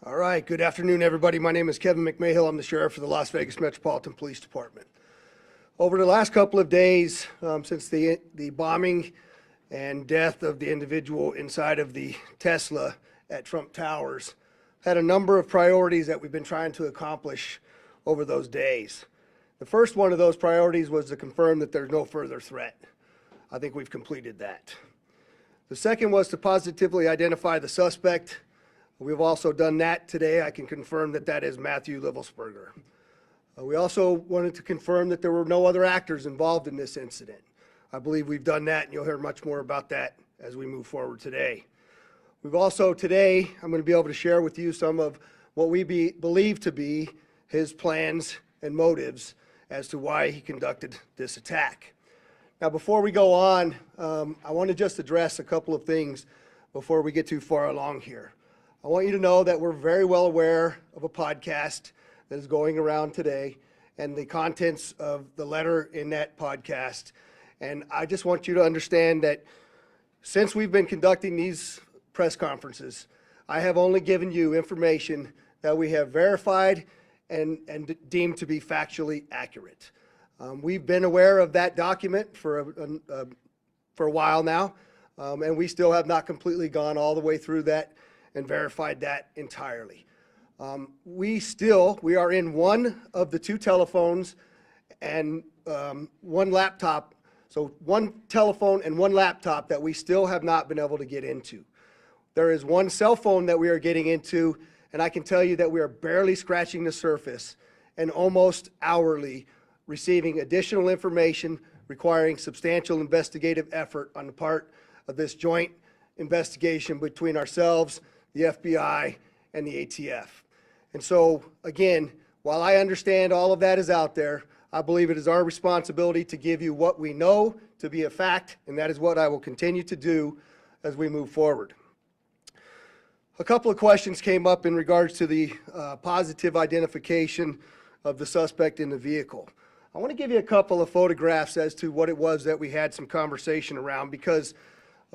All right, good afternoon, everybody. My name is Kevin McMahill. I'm the sheriff of the Las Vegas Metropolitan Police Department. Over the last couple of days, since the bombing and death of the individual inside of the Tesla at Trump Towers, had a number of priorities that we've been trying to accomplish over those days. The first one of those priorities was to confirm that there's no further threat. I think we've completed that. The second was to positively identify the suspect. We've also done that today. I can confirm that that is Matthew Livelsberger. We also wanted to confirm that there were no other actors involved in this incident. I believe we've done that, and you'll hear much more about that as we move forward today. We've also today, I'm going to be able to share with you some of what we believe to be his plans and motives as to why he conducted this attack. Now, before we go on, I want to just address a couple of things before we get too far along here. I want you to know that we're very well aware of a podcast that is going around today and the contents of the letter in that podcast. And I just want you to understand that since we've been conducting these press conferences, I have only given you information that we have verified and deemed to be factually accurate. We've been aware of that document for a while now, and we still have not completely gone all the way through that and verified that entirely. We are in one of the two telephones and one laptop, so one telephone and one laptop that we still have not been able to get into. There is one cell phone that we are getting into, and I can tell you that we are barely scratching the surface and almost hourly receiving additional information requiring substantial investigative effort on the part of this joint investigation between ourselves, the FBI, and the ATF. And so, again, while I understand all of that is out there, I believe it is our responsibility to give you what we know to be a fact, and that is what I will continue to do as we move forward. A couple of questions came up in regards to the positive identification of the suspect in the vehicle. I want to give you a couple of photographs as to what it was that we had some conversation around, because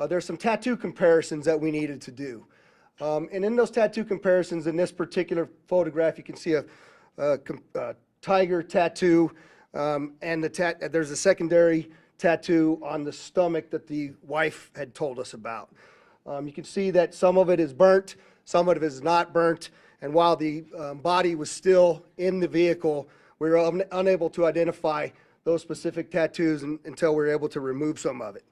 there's some tattoo comparisons that we needed to do. And in those tattoo comparisons, in this particular photograph, you can see a tiger tattoo, and there's a secondary tattoo on the stomach that the wife had told us about. You can see that some of it is burnt, some of it is not burnt, and while the body was still in the vehicle, we were unable to identify those specific tattoos until we were able to remove some of it.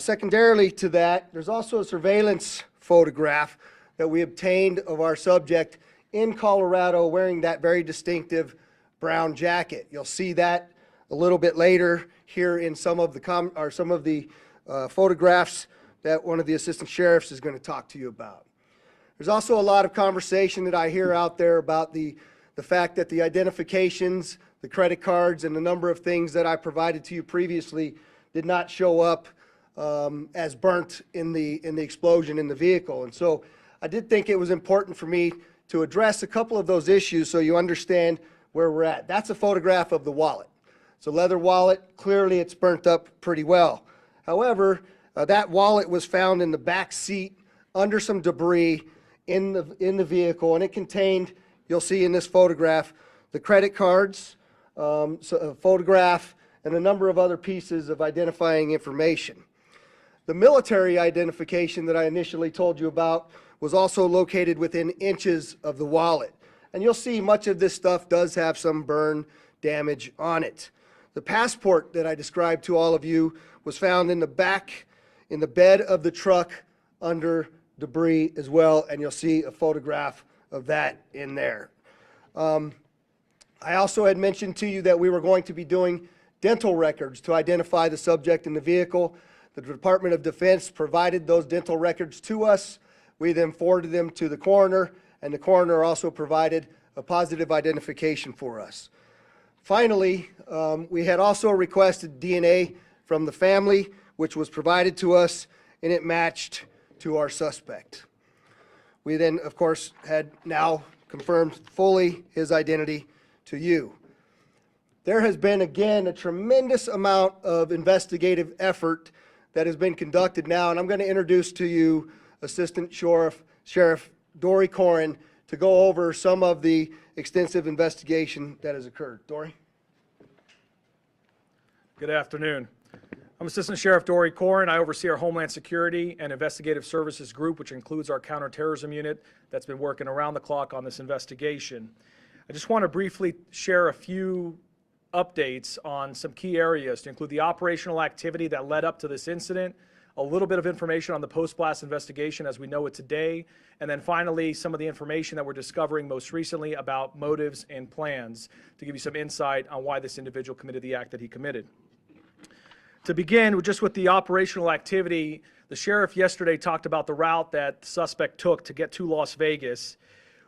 Secondarily to that, there's also a surveillance photograph that we obtained of our subject in Colorado wearing that very distinctive brown jacket. You'll see that a little bit later here in some of the photographs that one of the assistant sheriffs is going to talk to you about. There's also a lot of conversation that I hear out there about the fact that the identifications, the credit cards, and the number of things that I provided to you previously did not show up as burnt in the explosion in the vehicle. And so I did think it was important for me to address a couple of those issues so you understand where we're at. That's a photograph of the wallet. It's a leather wallet. Clearly it's burnt up pretty well. However, that wallet was found in the back seat under some debris in the vehicle, and it contained, you'll see in this photograph, the credit cards, a photograph, and a number of other pieces of identifying information. The military identification that I initially told you about was also located within inches of the wallet. And you'll see much of this stuff does have some burn damage on it. The passport that I described to all of you was found in the back, in the bed of the truck under debris as well, and you'll see a photograph of that in there. I also had mentioned to you that we were going to be doing dental records to identify the subject in the vehicle. The Department of Defense provided those dental records to us. We then forwarded them to the coroner, and the coroner also provided a positive identification for us. Finally, we had also requested DNA from the family, which was provided to us, and it matched to our suspect. We then, of course, had now confirmed fully his identity to you. There has been, again, a tremendous amount of investigative effort that has been conducted now, and I'm going to introduce to you Assistant Sheriff Dory Corin to go over some of the extensive investigation that has occurred. Dory? Good afternoon. I'm Assistant Sheriff Dory Corin. I oversee our Homeland Security and Investigative Services group, which includes our counterterrorism unit that's been working around the clock on this investigation. I just want to briefly share a few updates on some key areas to include the operational activity that led up to this incident, a little bit of information on the post-blast investigation as we know it today, and then finally some of the information that we're discovering most recently about motives and plans to give you some insight on why this individual committed the act that he committed. To begin, just with the operational activity, the sheriff yesterday talked about the route that the suspect took to get to Las Vegas.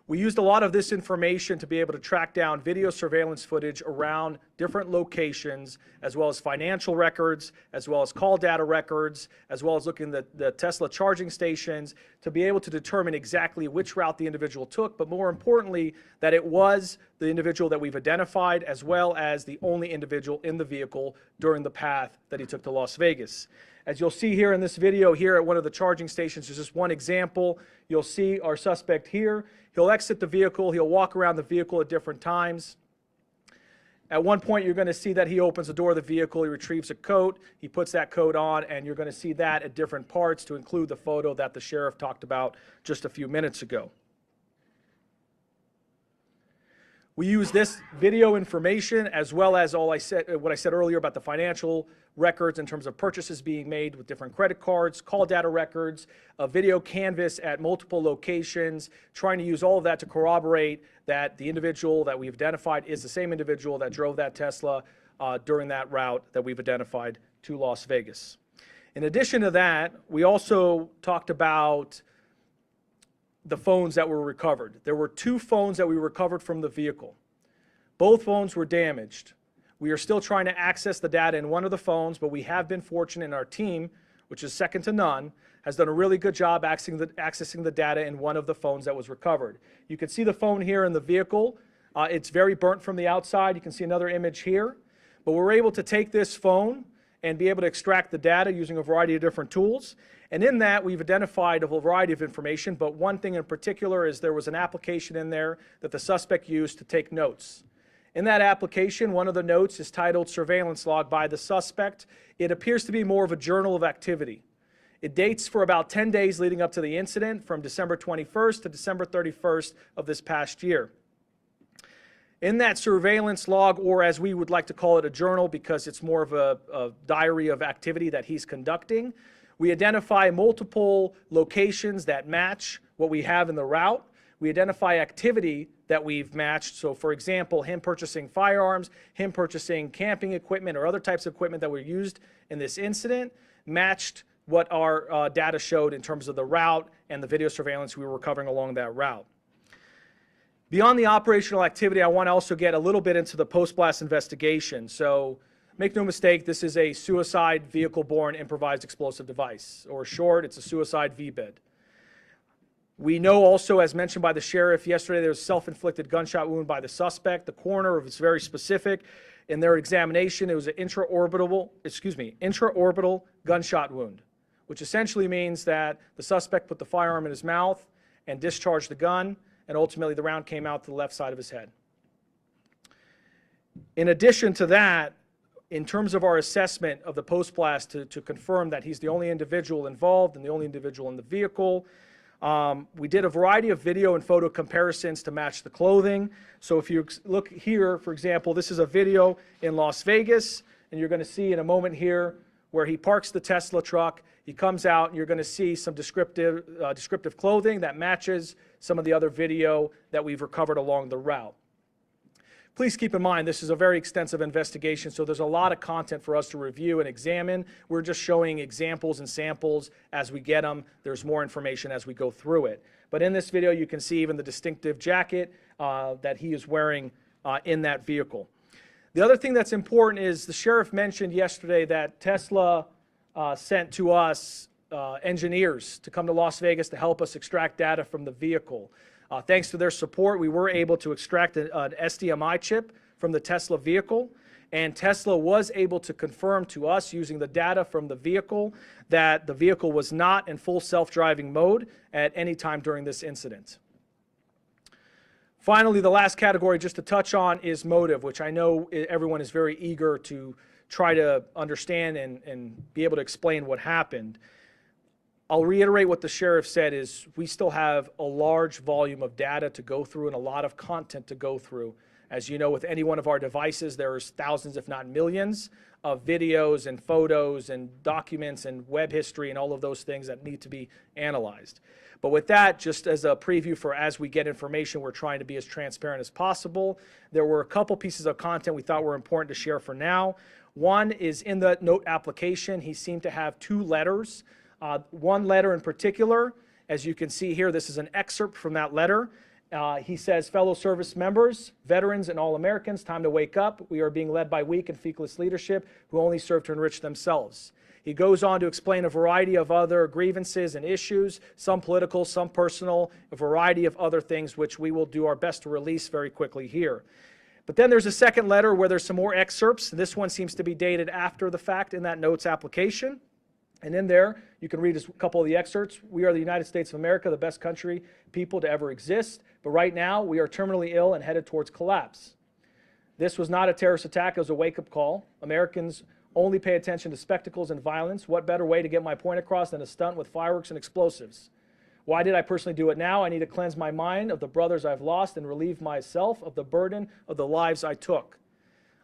We used a lot of this information to be able to track down video surveillance footage around different locations, as well as financial records, as well as call data records, as well as looking at the Tesla charging stations to be able to determine exactly which route the individual took, but more importantly, that it was the individual that we've identified, as well as the only individual in the vehicle during the path that he took to Las Vegas. As you'll see here in this video here at one of the charging stations, there's just one example. You'll see our suspect here. He'll exit the vehicle. He'll walk around the vehicle at different times. At one point, you're going to see that he opens the door of the vehicle. He retrieves a coat. He puts that coat on, and you're going to see that at different parts to include the photo that the sheriff talked about just a few minutes ago. We use this video information as well as what I said earlier about the financial records in terms of purchases being made with different credit cards, call data records, a video canvas at multiple locations, trying to use all of that to corroborate that the individual that we've identified is the same individual that drove that Tesla during that route that we've identified to Las Vegas. In addition to that, we also talked about the phones that were recovered. There were 2 phones that we recovered from the vehicle. Both phones were damaged. We are still trying to access the data in one of the phones, but we have been fortunate in our team, which is second to none, has done a really good job accessing the data in one of the phones that was recovered. You can see the phone here in the vehicle. It's very burnt from the outside. You can see another image here. But we're able to take this phone and be able to extract the data using a variety of different tools. And in that, we've identified a variety of information, but one thing in particular is there was an application in there that the suspect used to take notes. In that application, one of the notes is titled Surveillance Log by the Suspect. It appears to be more of a journal of activity. It dates for about 10 days leading up to the incident, from December 21st to December 31st of this past year. In that surveillance log, or as we would like to call it, a journal, because it's more of a diary of activity that he's conducting, we identify multiple locations that match what we have in the route. We identify activity that we've matched. So for example, him purchasing firearms, him purchasing camping equipment or other types of equipment that were used in this incident matched what our data showed in terms of the route and the video surveillance we were recovering along that route. Beyond the operational activity, I want to also get a little bit into the post-blast investigation. So make no mistake, this is a suicide vehicle-borne improvised explosive device, or short, it's a suicide VBID. We know also, as mentioned by the sheriff yesterday, there was a self-inflicted gunshot wound by the suspect. The coroner was very specific. In their examination, it was an intraorbital gunshot wound, which essentially means that the suspect put the firearm in his mouth and discharged the gun, and ultimately the round came out to the left side of his head. In addition to that, in terms of our assessment of the post-blast to confirm that he's the only individual involved and the only individual in the vehicle, we did a variety of video and photo comparisons to match the clothing. So if you look here, for example, this is a video in Las Vegas, and you're going to see in a moment here where he parks the Tesla truck. He comes out, and you're going to see some descriptive clothing that matches some of the other video that we've recovered along the route. Please keep in mind, this is a very extensive investigation, so there's a lot of content for us to review and examine. We're just showing examples and samples as we get them. There's more information as we go through it. But in this video, you can see even the distinctive jacket that he is wearing in that vehicle. The other thing that's important is the sheriff mentioned yesterday that Tesla sent to us engineers to come to Las Vegas to help us extract data from the vehicle. Thanks to their support, we were able to extract an SDMI chip from the Tesla vehicle. And Tesla was able to confirm to us using the data from the vehicle that the vehicle was not in full self-driving mode at any time during this incident. Finally, the last category just to touch on is motive, which I know everyone is very eager to try to understand and be able to explain what happened. I'll reiterate what the sheriff said is we still have a large volume of data to go through and a lot of content to go through. As you know, with any one of our devices, there's thousands, if not millions, of videos and photos and documents and web history and all of those things that need to be analyzed. But with that, just as a preview for as we get information, we're trying to be as transparent as possible. There were a couple pieces of content we thought were important to share for now. One is in the note application, he seemed to have 2 letters. One letter in particular, as you can see here, this is an excerpt from that letter. He says, fellow service members, veterans, and all Americans, time to wake up. We are being led by weak and feckless leadership who only serve to enrich themselves. He goes on to explain a variety of other grievances and issues, some political, some personal, a variety of other things which we will do our best to release very quickly here. But then there's a second letter where there's some more excerpts. This one seems to be dated after the fact in that notes application. And in there, you can read a couple of the excerpts. We are the United States of America, the best country, people to ever exist. But right now, we are terminally ill and headed towards collapse. This was not a terrorist attack. It was a wake-up call. Americans only pay attention to spectacles and violence. What better way to get my point across than a stunt with fireworks and explosives? Why did I personally do it now? I need to cleanse my mind of the brothers I've lost and relieve myself of the burden of the lives I took.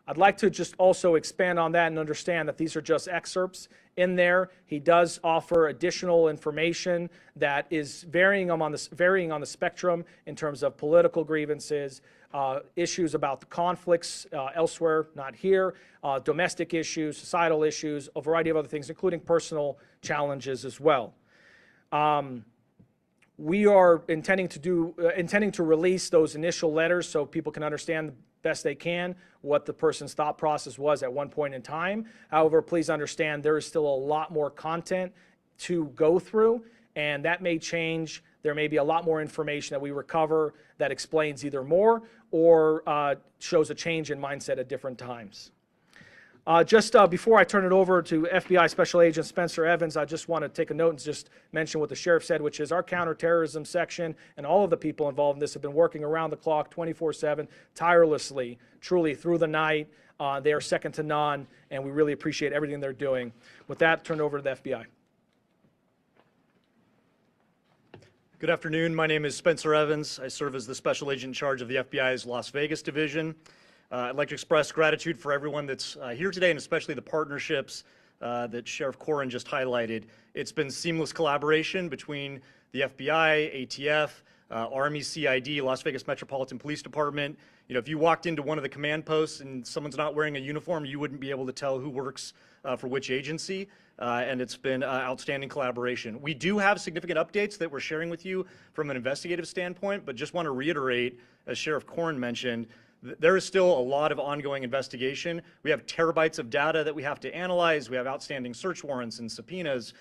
I'd like to just also expand on that and understand that these are just excerpts. In there, he does offer additional information that is varying on the spectrum in terms of political grievances, issues about the conflicts elsewhere, not here, domestic issues, societal issues, a variety of other things, including personal challenges as well. We are intending to release those initial letters so people can understand best they can what the person's thought process was at one point in time. However, please understand there is still a lot more content to go through, and that may change. There may be a lot more information that we recover that explains either more or shows a change in mindset at different times. Before I turn it over to FBI Special Agent Spencer Evans, I just want to take a note and just mention what the sheriff said, which is our counterterrorism section and all of the people involved in this have been working around the clock, 24/7, tirelessly, truly through the night. They are second to none, and we really appreciate everything they're doing. With that, turn it over to the FBI. Good afternoon. My name is Spencer Evans. I serve as the Special Agent in charge of the FBI's Las Vegas division. I'd like to express gratitude for everyone that's here today, and especially the partnerships that Sheriff Corrin just highlighted. It's been seamless collaboration between the FBI, ATF, Army, CID, Las Vegas Metropolitan Police Department. You know, if you walked into one of the command posts and someone's not wearing a uniform, you wouldn't be able to tell who works for which agency, and it's been outstanding collaboration. We do have significant updates that we're sharing with you from an investigative standpoint, but just want to reiterate, as Sheriff Corrin mentioned, there is still a lot of ongoing investigation. We have terabytes of data that we have to analyze. We have outstanding search warrants and subpoenas,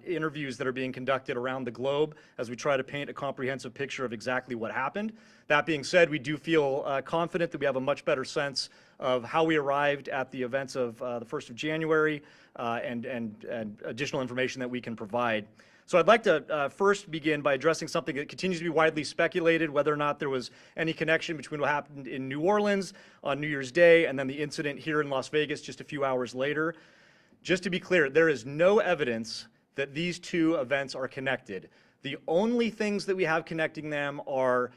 interviews that are being conducted around the globe as we try to paint a comprehensive picture of exactly what happened. That being said, we do feel confident that we have a much better sense of how we arrived at the events of the 1st of January and additional information that we can provide. So I'd like to first begin by addressing something that continues to be widely speculated, whether or not there was any connection between what happened in New Orleans on New Year's Day and then the incident here in Las Vegas just a few hours later. Just to be clear, there is no evidence that these two events are connected. The only things that we have connecting them are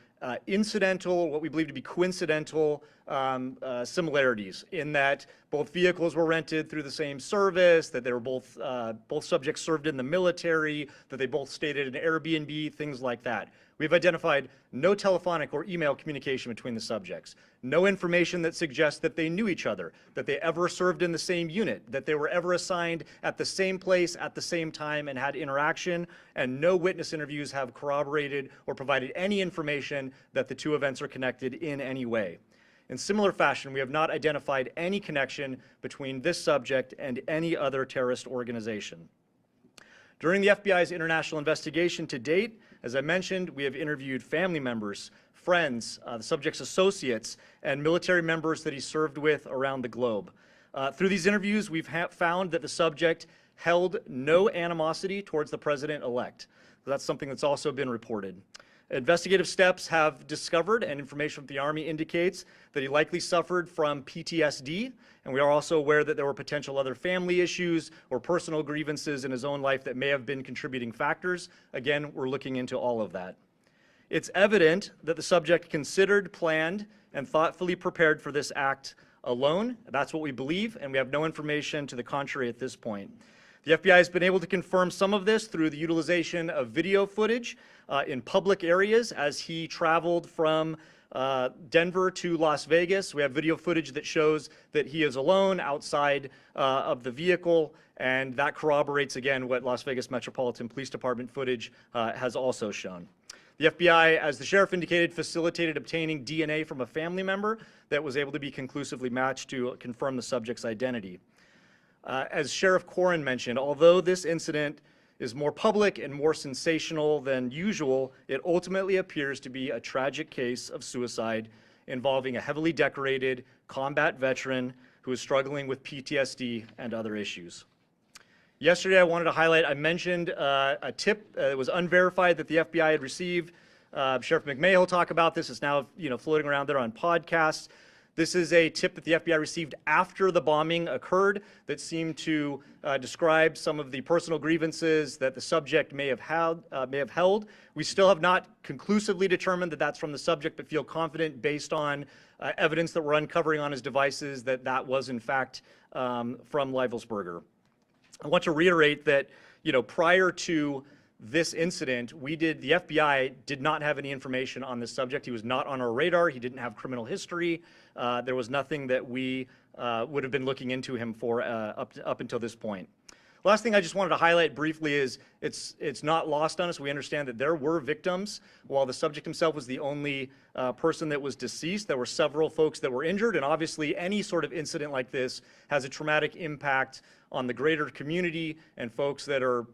incidental, what we believe to be coincidental similarities in that both vehicles were rented through the same service, that they were both subjects served in the military, that they both stayed at an Airbnb, things like that. We've identified no telephonic or email communication between the subjects, no information that suggests that they knew each other, that they ever served in the same unit, that they were ever assigned at the same place at the same time and had interaction, and no witness interviews have corroborated or provided any information that the two events are connected in any way. In similar fashion, we have not identified any connection between this subject and any other terrorist organization. During the FBI's international investigation to date, as I mentioned, we have interviewed family members, friends, the subject's associates, and military members that he served with around the globe. Through these interviews, we've found that the subject held no animosity towards the president-elect. That's something that's also been reported. Investigative steps have discovered, and information from the Army indicates, that he likely suffered from PTSD, and we are also aware that there were potential other family issues or personal grievances in his own life that may have been contributing factors. Again, we're looking into all of that. It's evident that the subject considered, planned, and thoughtfully prepared for this act alone. That's what we believe, and we have no information to the contrary at this point. The FBI has been able to confirm some of this through the utilization of video footage in public areas as he traveled from Denver to Las Vegas. We have video footage that shows that he is alone outside of the vehicle, and that corroborates, again, what Las Vegas Metropolitan Police Department footage has also shown. The FBI, as the sheriff indicated, facilitated obtaining DNA from a family member that was able to be conclusively matched to confirm the subject's identity. As Sheriff Corrin mentioned, although this incident is more public and more sensational than usual, it ultimately appears to be a tragic case of suicide involving a heavily decorated combat veteran who is struggling with PTSD and other issues. Yesterday, I wanted to highlight, I mentioned a tip that was unverified that the FBI had received. Sheriff McMahill will talk about this. It's now floating around there on podcasts. This is a tip that the FBI received after the bombing occurred that seemed to describe some of the personal grievances that the subject may have held. We still have not conclusively determined that that's from the subject, but feel confident based on evidence that we're uncovering on his devices that that was in fact from Leivelsberger. I want to reiterate that, prior to this incident, the FBI did not have any information on this subject. He was not on our radar. He didn't have criminal history. There was nothing that we would have been looking into him for up until this point. Last thing I just wanted to highlight briefly is it's not lost on us. We understand that there were victims. While the subject himself was the only person that was deceased, there were several folks that were injured, and obviously any sort of incident like this has a traumatic impact on the greater community and folks that are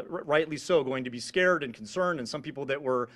rightly so going to be scared and concerned, and some people that were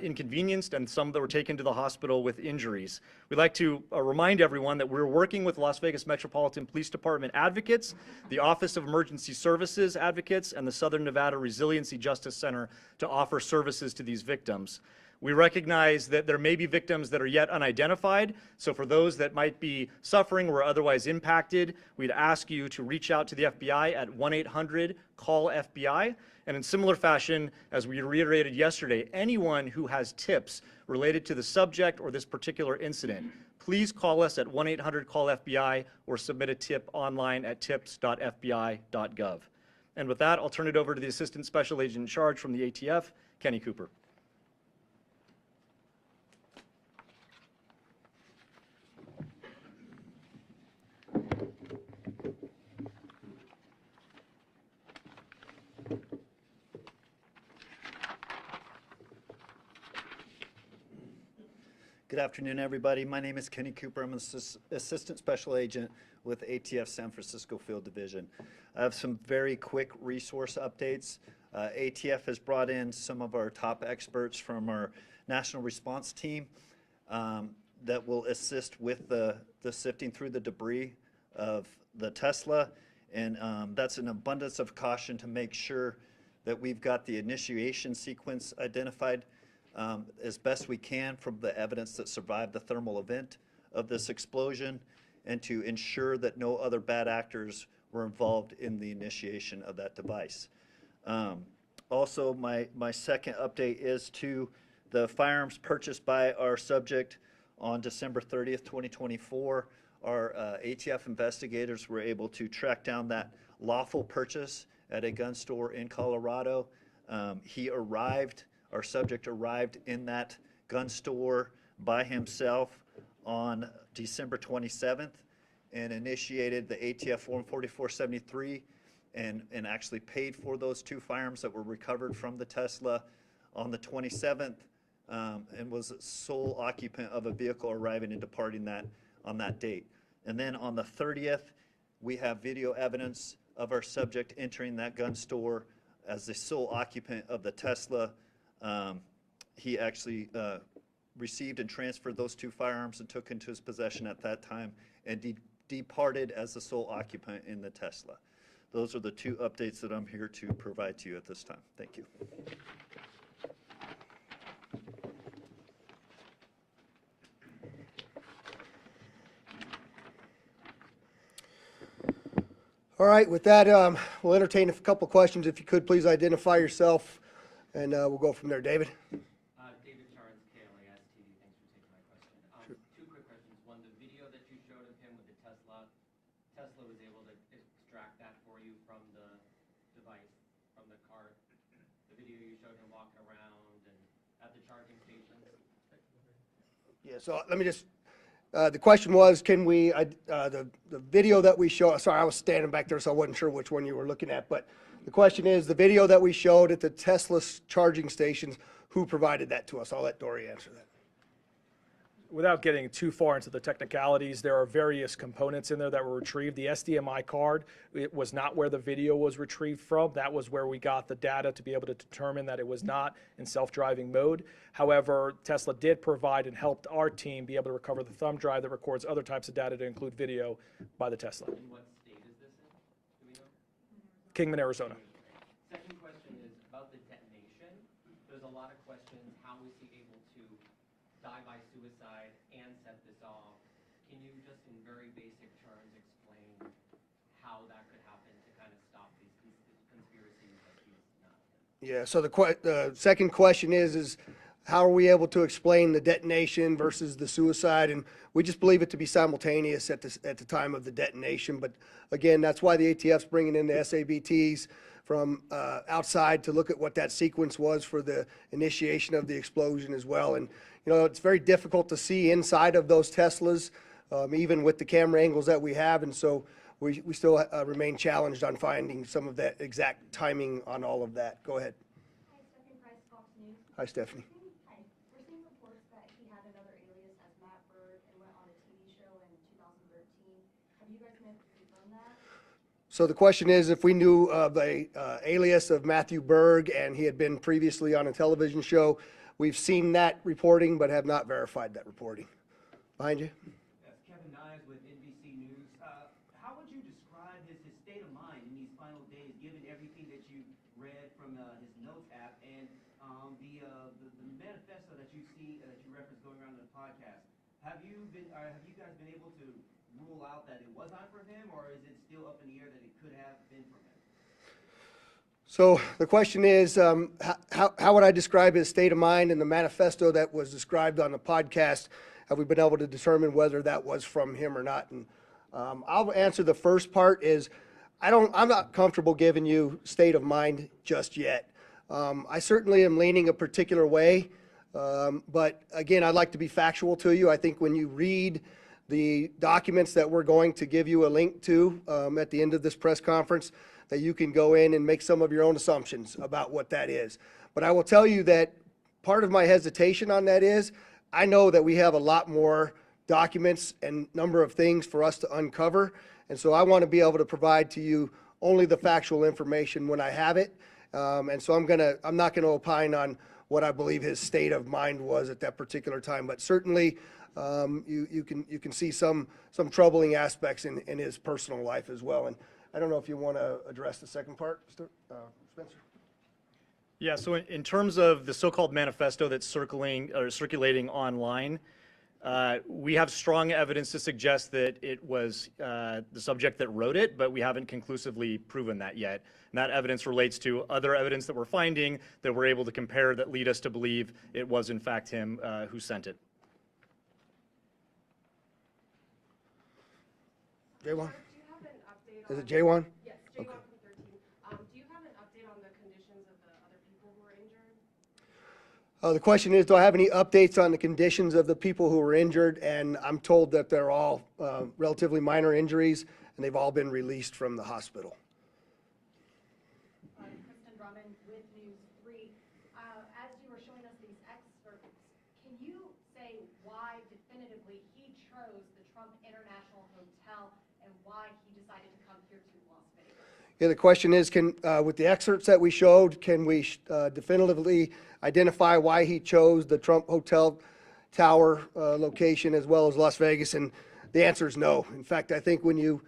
inconvenienced and some that were taken to the hospital with injuries. We'd like to remind everyone that we're working with Las Vegas Metropolitan Police Department advocates, the Office of Emergency Services advocates, and the Southern Nevada Resiliency Justice Center to offer services to these victims. We recognize that there may be victims that are yet unidentified, so for those that might be suffering or otherwise impacted, we'd ask you to reach out to the FBI at 1-800-CALL-FBI. And in similar fashion, as we reiterated yesterday, anyone who has tips related to the subject or this particular incident, please call us at 1-800-CALL-FBI or submit a tip online at tips.fbi.gov. And with that, I'll turn it over to the Assistant Special Agent in Charge from the ATF, Kenny Cooper. Good afternoon, everybody. My name is Kenny Cooper. I'm an Assistant Special Agent with ATF San Francisco Field Division. I have some very quick resource updates. ATF has brought in some of our top experts from our national response team that will assist with the sifting through the debris of the Tesla. And that's an abundance of caution to make sure that we've got the initiation sequence identified as best we can from the evidence that survived the thermal event of this explosion, and to ensure that no other bad actors were involved in the initiation of that device. Also, my second update is to the firearms purchased by our subject on December 30th, 2024. Our ATF investigators were able to track down that lawful purchase at a gun store in Colorado. Our subject arrived in that gun store by himself on December 27th and initiated the ATF Form 4473 and actually paid for those two firearms that were recovered from the Tesla on the 27th and was sole occupant of a vehicle arriving and departing that on that date. And then on the 30th, we have video evidence of our subject entering that gun store as the sole occupant of the Tesla, he actually received and transferred those 2 firearms and took into his possession at that time, and departed as the sole occupant in the Tesla. Those are the 2 updates that I'm here to provide to you at this time. Thank you. All right, with that, we'll entertain a couple questions. If you could, please identify yourself, and we'll go from there. David? David Charles, KLAS TV. Thanks for taking my question. 2 quick questions. One, the video that you showed of him with the Tesla was able to extract that for you from the device, from the cart. The video you showed him walking around and at the charging stations. Yeah, so let me just, the question was, can we, the video that we show, sorry, I was standing back there, so I wasn't sure which one you were looking at, but the question is, the video that we showed at the Tesla charging stations, who provided that to us? I'll let Dory answer that. Without getting too far into the technicalities, there are various components in there that were retrieved. The SDMI card, it was not where the video was retrieved from. That was where we got the data to be able to determine that it was not in self-driving mode. However, Tesla did provide and helped our team be able to recover the thumb drive that records other types of data to include video by the Tesla. In what state is this in? Do we know? Kingman, Arizona. Second question is about the detonation. There's a lot of questions. How was he able to die by suicide and set this off? Can you just in very basic terms explain how that could happen to kind of stop these conspiracies that he's not? Yeah, so the second question is how are we able to explain the detonation versus the suicide? And we just believe it to be simultaneous at the time of the detonation. But again, that's why the ATF's bringing in the SABTs from outside to look at what that sequence was for the initiation of the explosion as well. And you know, it's very difficult to see inside of those Teslas, even with the camera angles that we have. And so we still remain challenged on finding some of that exact timing on all of that. Go ahead. Hi, Stephanie Price, Fox News. Hi, Stephanie. Hi. We're seeing reports that he had another alias as Matt Berg and went on a TV show in 2013. Have you guys been able to confirm that? So the question is if we knew of a alias of Matthew Berg and he had been previously on a television show. We've seen that reporting but have not verified that reporting. Behind you. Yes, Kevin Nyes with NBC News. How would you describe his state of mind in these final days, given everything that you read from his notes app and the manifesto that you see that you referenced going around in the podcast? Have you guys been able to rule out that it was not from him, or is it still up in the air that it could have been from him? So the question is, how would I describe his state of mind in the manifesto that was described on the podcast? Have we been able to determine whether that was from him or not? And I'll answer the first part is, I'm not comfortable giving you state of mind just yet. I certainly am leaning a particular way, but again, I'd like to be factual to you. I think when you read the documents that we're going to give you a link to at the end of this press conference, that you can go in and make some of your own assumptions about what that is. But I will tell you that part of my hesitation on that is, I know that we have a lot more documents and number of things for us to uncover. And so I want to be able to provide to you only the factual information when I have it. And so I'm not gonna opine on what I believe his state of mind was at that particular time. But certainly, you can see some troubling aspects in his personal life as well. And I don't know if you want to address the second part, Spencer. Yeah, so in terms of the so-called manifesto that's circulating online, we have strong evidence to suggest that it was the subject that wrote it, but we haven't conclusively proven that yet. And that evidence relates to other evidence that we're finding that we're able to compare that lead us to believe it was in fact him who sent it. J1? Do you have an update Is on? it J1? Yes, J1 Okay. from 13. Do you have an update on the conditions of the other people who were injured? The question is, do I have any updates on the conditions of the people who were injured? And I'm told that they're all relatively minor injuries, and they've all been released from the hospital. Kristen Drummond with News 3. As you were showing us these excerpts, can you say why definitively he chose the Trump International Hotel and why he decided to come here to Las Vegas? Yeah, the question is, with the excerpts that we showed, can we definitively identify why he chose the Trump Hotel Tower location as well as Las Vegas? And the answer is no. In fact, I think when you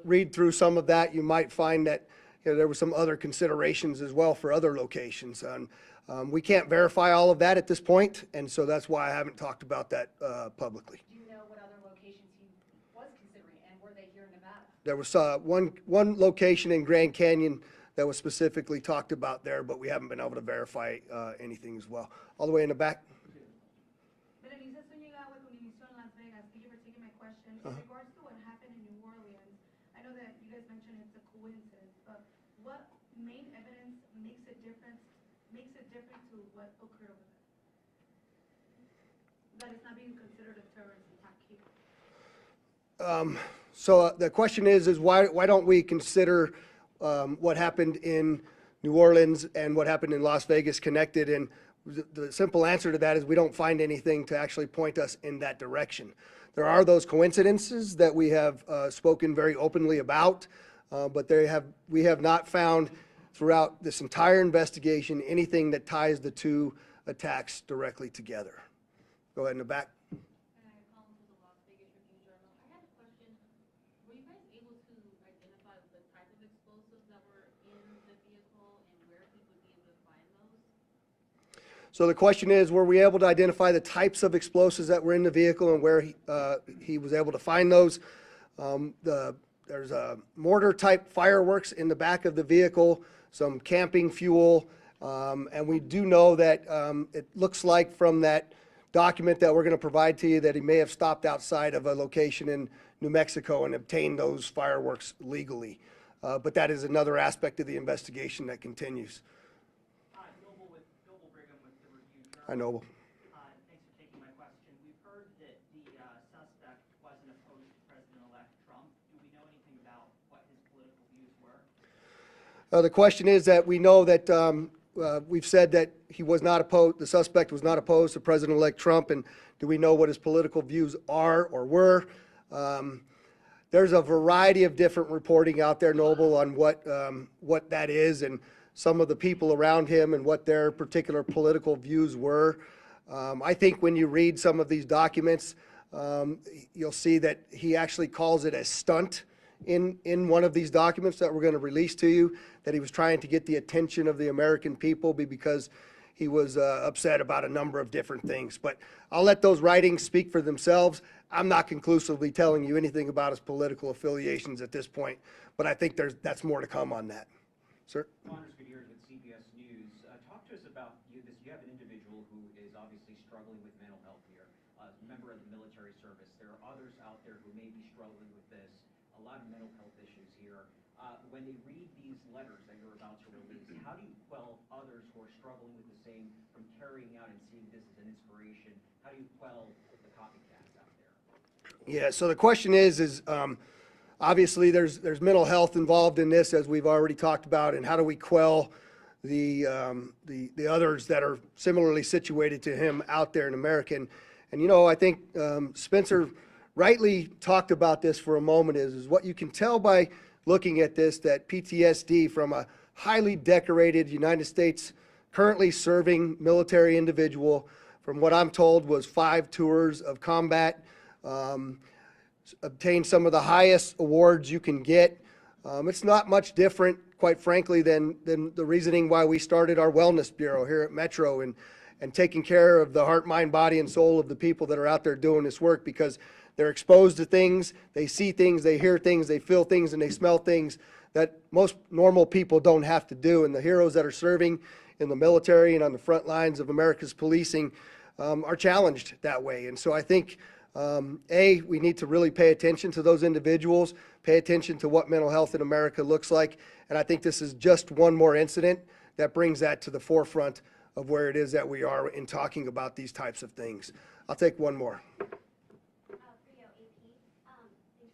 read through some of that, you might find that there were some other considerations as well for other locations. And we can't verify all of that at this point, and so that's why I haven't talked about that publicly. Do you know what other locations he was considering, and were they here in Nevada? There was one location in Grand Canyon that was specifically talked about there, but we haven't been able to verify anything as well. All the way in the back. Berenice Zúñiga with Univision Las Vegas. Thank you for taking my question. In regards to what happened in New Orleans, I know that you guys mentioned it's a coincidence, but what main evidence makes it different to what occurred over there? That it's not being considered a terrorist attack here. So the question is why don't we consider what happened in New Orleans and what happened in Las Vegas connected? And the simple answer to that is we don't find anything to actually point us in that direction. There are those coincidences that we have spoken very openly about, but we have not found throughout this entire investigation anything that ties the two attacks directly together. Go ahead in the back. And I call to the Las Vegas Review Journal. I had a question. Were you guys able to identify the type of explosives that were in the vehicle and where he would be able to find those? So the question is, were we able to identify the types of explosives that were in the vehicle and where he was able to find those? There's a mortar-type fireworks in the back of the vehicle, some camping fuel, and we do know that it looks like from that document that we're going to provide to you that he may have stopped outside of a location in New Mexico and obtained those fireworks legally. But that is another aspect of the investigation that continues. Hi, Noble Brigham with the Review Journal. Hi, Noble. Thanks for taking my question. We've heard that the suspect wasn't opposed to President-elect Trump. Do we know anything about what his political views were? The question is that we know that we've said that he was not opposed, the suspect was not opposed to President-elect Trump, and do we know what his political views are or were? There's a variety of different reporting out there, Noble, on what that is and some of the people around him and what their particular political views were. I think when you read some of these documents, you'll see that he actually calls it a stunt in one of these documents that we're going to release to you, that he was trying to get the attention of the American people because he was upset about a number of different things. But I'll let those writings speak for themselves. I'm not conclusively telling you anything about his political affiliations at this point, but I think that's more to come on that. Sir? Anders Gutierrez with CBS News. Talk to us about you have an individual who is obviously struggling with mental health here, a member of the military service. There are others out there who may be struggling with this, a lot of mental health issues here. When they read these letters that you're about to release, how do you quell others who are struggling with the same from carrying out and seeing this as an inspiration? How do you quell the copycats out there? Yeah, so the question is obviously there's mental health involved in this, as we've already talked about, and how do we quell the others that are similarly situated to him out there in America? And you know, I think Spencer rightly talked about this for a moment, is what you can tell by looking at this, that PTSD from a highly decorated United States currently serving military individual, from what I'm told was 5 tours of combat, obtained some of the highest awards you can get. It's not much different, quite frankly, than the reasoning why we started our wellness bureau here at Metro and taking care of the heart, mind, body, and soul of the people that are out there doing this work, because they're exposed to things, they see things, they hear things, they feel things, and they smell things that most normal people don't have to do. And the heroes that are serving in the military and on the front lines of America's policing are challenged that way. And so I think, we need to really pay attention to those individuals, pay attention to what mental health in America looks like. And I think this is just one more incident that brings that to the forefront of where it is that we are in talking about these types of things. I'll take one more. Thanks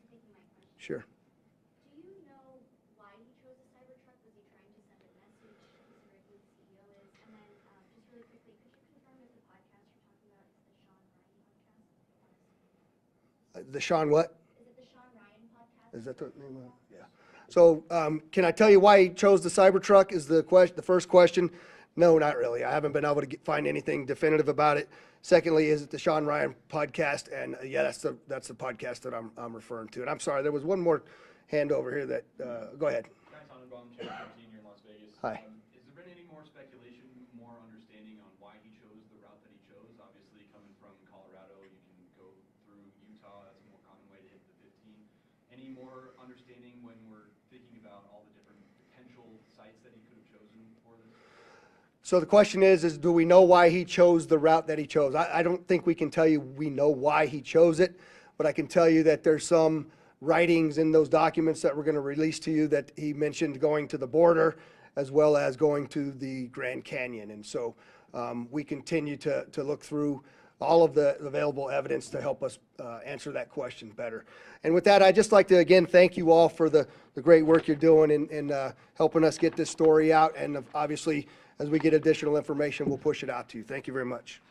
for taking my question. Sure. Do you know why he chose the Cybertruck? Was he trying to send a message considering who the CEO is? And then just really quickly, could you confirm if the podcast you're talking about is the Sean Ryan podcast? The Sean what? Is it the Sean Ryan podcast? Is that the name of it? Yeah. So can I tell you why he chose the Cybertruck is the first question? No, not really. I haven't been able to find anything definitive about it. Secondly, is it the Sean Ryan podcast? And yeah, that's the podcast that I'm referring to. And I'm sorry, there was one more hand over here that, go ahead. Guy Tannenbaum, Channel 13 here in Las Vegas. Hi. Has there been any more speculation, more understanding on why he chose the route that he chose? Obviously, coming from Colorado, you can go through Utah. That's a more common way to hit the 15. Any more understanding when we're thinking about all the different potential sites that he could have chosen for this? So the question is do we know why he chose the route that he chose? I don't think we can tell you we know why he chose it, but I can tell you that there's some writings in those documents that we're going to release to you that he mentioned going to the border as well as going to the Grand Canyon. And so we continue to look through all of the available evidence to help us answer that question better. And with that, I'd just like to, again, thank you all for the great work you're doing in helping us get this story out. And obviously, as we get additional information, we'll push it out to you. Thank you very much.